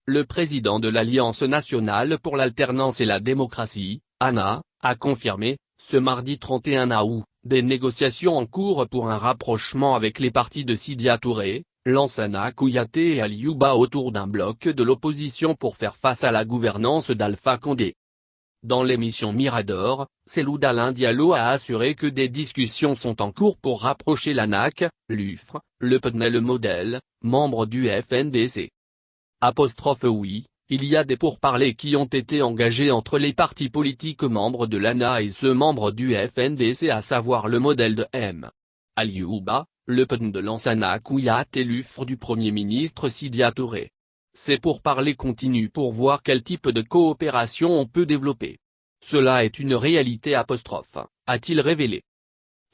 le président de l'Alliance nationale pour l'alternance et la démocratie, ANA, a confirmé, ce mardi 31 août, des négociations en cours pour un rapprochement avec les partis de Sidya Touré, Lansana Kouyaté et Aliouba autour d'un bloc de l'opposition pour faire face à la gouvernance d'Alpha Condé. Dans l'émission Mirador, Cellou Dalein Diallo a assuré que des discussions sont en cours pour rapprocher l'ANAC, l'UFR, le PDN et le Model, membre du FNDC. Oui, il y a des pourparlers qui ont été engagés entre les partis politiques membres de l'ANA et ceux membres du FNDC, à savoir le Model de M. Aliouba, le PDN de Lansana Kouyaté et l'UFR du Premier ministre Sidya Touré. Ces pourparlers continuent pour voir quel type de coopération on peut développer. Cela est une réalité a-t-il révélé.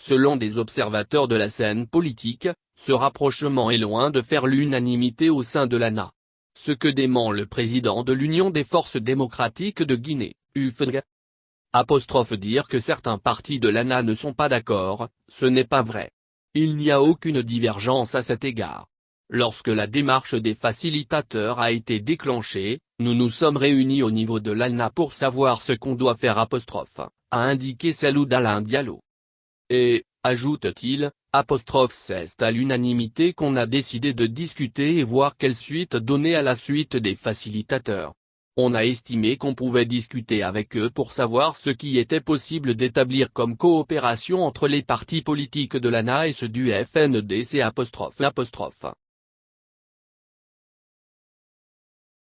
Selon des observateurs de la scène politique, ce rapprochement est loin de faire l'unanimité au sein de l'ANA. Ce que dément le président de l'Union des forces démocratiques de Guinée, UFDG. Dire que certains partis de l'ANA ne sont pas d'accord, ce n'est pas vrai. Il n'y a aucune divergence à cet égard. Lorsque la démarche des facilitateurs a été déclenchée, nous nous sommes réunis au niveau de l'ANA pour savoir ce qu'on doit faire a indiqué Cellou Dalein Diallo. Et, ajoute-t-il, c'est à l'unanimité qu'on a décidé de discuter et voir quelle suite donner à la suite des facilitateurs. On a estimé qu'on pouvait discuter avec eux pour savoir ce qui était possible d'établir comme coopération entre les partis politiques de l'ANA et ceux du FNDC.